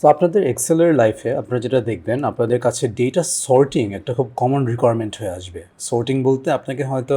So আপনাদের এক্সেলের লাইফে আপনারা যেটা দেখবেন, আপনাদের কাছে ডেটা সর্টিং একটা খুব কমন রিকোয়ারমেন্ট হয়ে আসবে। সর্টিং বলতে আপনাকে হয়তো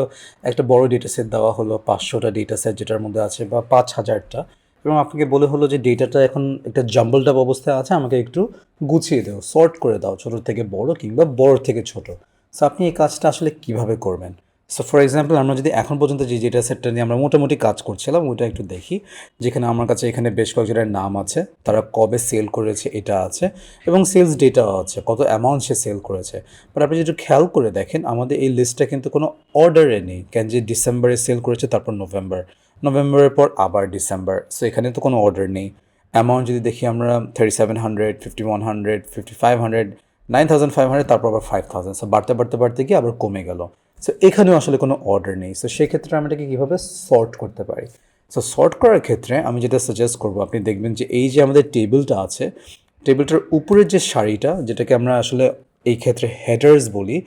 একটা বড় ডেটা সেট দেওয়া হলো, 500টা ডেটা সেট যেটার মধ্যে আছে, বা 5000টা, এবং আপনাকে বলে হলো যে ডেটাটা এখন একটা জাম্বলড আপ অবস্থায় আছে, আমাকে একটু গুছিয়ে দাও, সর্ট করে দাও ছোটো থেকে বড় কিংবা বড় থেকে ছোট। সো আপনি এই কাজটা আসলে কীভাবে করবেন? সো ফর এক্সাম্পল, আমরা যদি এখন পর্যন্ত যে ডেটা সেটটা নিয়ে আমরা মোটামুটি কাজ করছিলাম ওইটা একটু দেখি, যেখানে আমার কাছে এখানে বেশ কয়েকজনের নাম আছে, তারা কবে সেল করেছে এটা আছে, এবং সেলস ডেটাও আছে, কত অ্যামাউন্ট সে সেল করেছে। বাট আপনি যদি খেয়াল করে দেখেন, আমাদের এই লিস্টটা কিন্তু কোনো অর্ডারে নেই। কেন যে ডিসেম্বরে সেল করেছে, তারপর নভেম্বরের পর আবার ডিসেম্বর, সো এখানে তো কোনো অর্ডার নেই। অ্যামাউন্ট যদি দেখি আমরা 3700, 5100, 5500, 9500, তারপর আবার 5000, সো বাড়তে বাড়তে বাড়তে গিয়ে আবার কমে গেল। সো এখানেও আসলে কোনো অর্ডার নেই। সো সেক্ষেত্রে আমরা এটাকে কীভাবে সর্ট করতে পারি? সো সর্ট করার ক্ষেত্রে আমি যেটা সাজেস্ট করবো, আপনি দেখবেন যে এই যে আমাদের টেবিলটা আছে, টেবিলটার উপরের যে সারিটা, যেটাকে আমরা আসলে এই ক্ষেত্রে হেডার্স বলি,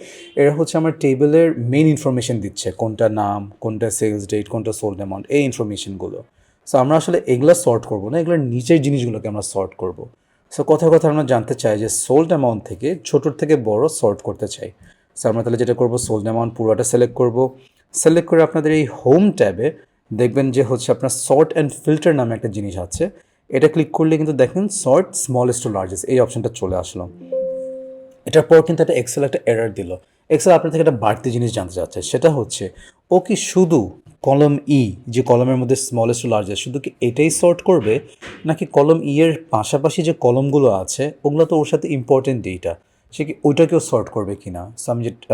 এরা হচ্ছে আমার টেবিলের মেইন ইনফরমেশন দিচ্ছে, কোনটা নাম, কোনটা সেলস ডেট, কোনটা সোল্ড অ্যামাউন্ট, এই ইনফরমেশনগুলো। সো আমরা আসলে এগুলো সর্ট করবো না, এগুলোর নিচের জিনিসগুলোকে আমরা সর্ট করবো। সো কথা কথা আমরা জানতে চাই যে সোল্ড অ্যামাউন্ট থেকে ছোটোর থেকে বড় সর্ট করতে চাই। সো আমরা তাহলে যেটা করবো, সোল্ড অ্যামাউন্ট পুরোটা সিলেক্ট করবো। সিলেক্ট করে আপনাদের এই হোম ট্যাবে দেখবেন যে হচ্ছে আপনার সর্ট অ্যান্ড ফিল্টার নামে একটা জিনিস আছে, এটা ক্লিক করলে কিন্তু দেখেন সর্ট স্মলেস্ট টু লার্জেস্ট এই অপশনটা চলে আসলো। এটার পর কিন্তু একটা এক্সেল একটা এরর দিল। এক্সেল আপনার থেকে একটা বাড়তি জিনিস জানতে চাচ্ছে, সেটা হচ্ছে ও কি শুধু কলম ই, যে কলমের মধ্যে স্মলেস্ট টু লার্জেস্ট, শুধু কি এটাই সর্ট করবে, নাকি কলম ই এর পাশাপাশি যে কলমগুলো আছে ওগুলো তো ওর সাথে ইম্পর্টেন্ট ডেটা, সে কি ওইটাকেও সর্ট করবে কি না? সো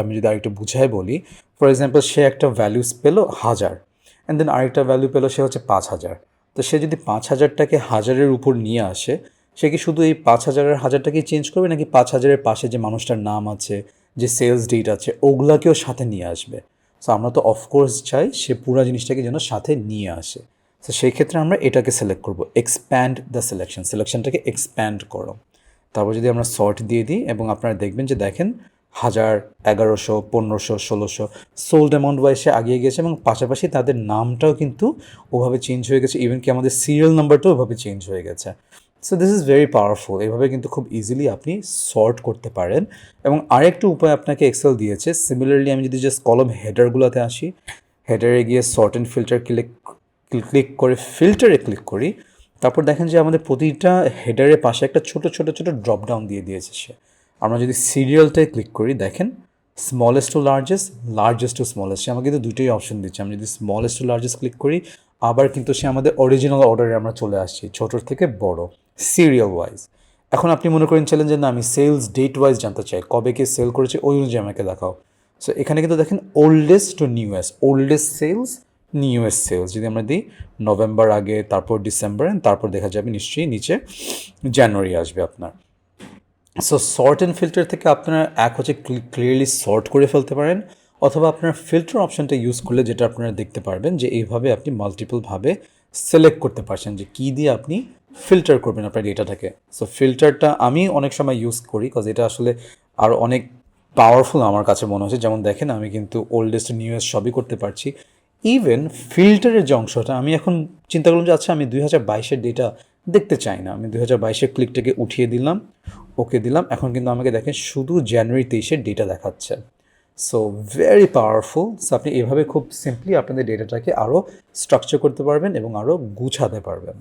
আমি যদি আরেকটু বুঝাই বলি, ফর এক্সাম্পল সে একটা ভ্যালুস পেলো 1000, অ্যান্ড দেন আরেকটা ভ্যালু পেলো সে হচ্ছে 5000। তো সে যদি 5000টাকে 1000-এর উপর নিয়ে আসে, সে কি শুধু এই 5000-এর 1000টাকেই চেঞ্জ করবে, নাকি 5000-এর পাশে যে মানুষটার নাম আছে, যে সেলস ডেট আছে, ওগুলাকেও সাথে নিয়ে আসবে? সো আমরা তো অফকোর্স চাই সে পুরো জিনিসটাকে যেন সাথে নিয়ে আসে। তো সেই ক্ষেত্রে আমরা এটাকে সিলেক্ট করবো, এক্সপ্যান্ড দ্য সিলেকশনটাকে এক্সপ্যান্ড করো। তারপর যদি আমরা সর্ট দিয়ে দিই, এবং আপনারা দেখবেন যে দেখেন 1000, 1100, 1500, 1600 সোল্ড অ্যামাউন্ট ওয়াইজে আগিয়ে গেছে, এবং পাশাপাশি তাদের নামটাও কিন্তু ওভাবে চেঞ্জ হয়ে গেছে, ইভেন কি আমাদের সিরিয়াল নাম্বারটাও ওভাবে চেঞ্জ হয়ে গেছে। So this is very powerful. এভাবে কিন্তু খুব ইজিলি আপনি সর্ট করতে পারেন। এবং আরেকটু উপায় আপনাকে এক্সেল দিয়েছে। সিমিলারলি আমি যদি জাস্ট কলম হেডারগুলোতে আসি, হেডারে গিয়ে সর্ট অ্যান্ড ফিল্টার ক্লিক করে ফিল্টারে ক্লিক করি, তারপর দেখেন যে আমাদের প্রতিটা হেডারের পাশে একটা ছোট ছোট ছোট ড্রপ ডাউন দিয়ে দিয়েছে সে। আমরা যদি সিরিয়ালটায় ক্লিক করি, দেখেন smallest to largest, largest to smallest, সে আমাকে কিন্তু দুটোই অপশন দিচ্ছে। আমি যদি স্মলেস্ট টু লার্জেস্ট ক্লিক করি, আবার কিন্তু সে আমাদের অরিজিনাল অর্ডারে আমরা চলে আসছি, ছোটোর থেকে বড়, সিরিয়াল ওয়াইজ। এখন আপনি মনে করেন ছিলেন যে না, আমি সেলস ডেট ওয়াইজ জানতে চাই, কবে কে সেল করেছে ওই অনুযায়ী আমাকে দেখাও। সো এখানে কিন্তু দেখেন oldest to newest, oldest sales, newest sales. যদি আমরা দিই নভেম্বর আগে, তারপর ডিসেম্বর, তারপর দেখা যাবে নিশ্চয়ই নিচে জানুয়ারি আসবে আপনার। সো সর্ট অ্যান্ড ফিল্টার থেকে আপনারা এক হচ্ছে ক্লিয়ারলি সর্ট করে ফেলতে পারেন, অথবা আপনার ফিল্টার অপশানটা ইউজ করলে যেটা আপনারা দেখতে পারবেন যে এইভাবে আপনি মাল্টিপলভাবে সিলেক্ট করতে পারছেন যে কী দিয়ে আপনি ফিল্টার করবেন আপনার ডেটাটাকে। সো ফিল্টারটা আমি অনেক সময় ইউজ করি, কজ এটা আসলে আরও অনেক পাওয়ারফুল আমার কাছে মনে হচ্ছে। যেমন দেখেন আমি কিন্তু ওল্ডেস্ট নিউয়েস্ট সবই করতে পারছি। ইভেন ফিল্টারের যে অংশটা, আমি এখন চিন্তা করলাম যে আচ্ছা আমি 2022-এর ডেটা দেখতে চাই না, আমি 2022-এর ক্লিকটাকে উঠিয়ে দিলাম, ওকে দিলাম, এখন কিন্তু আমাকে দেখেন শুধু জানুয়ারি 23-এর ডেটা দেখাচ্ছে। So very powerful. সো আপনি এভাবে খুব সিম্পলি আপনাদের ডেটাটাকে আরও স্ট্রাকচার করতে পারবেন এবং আরও গুছাতে পারবেন।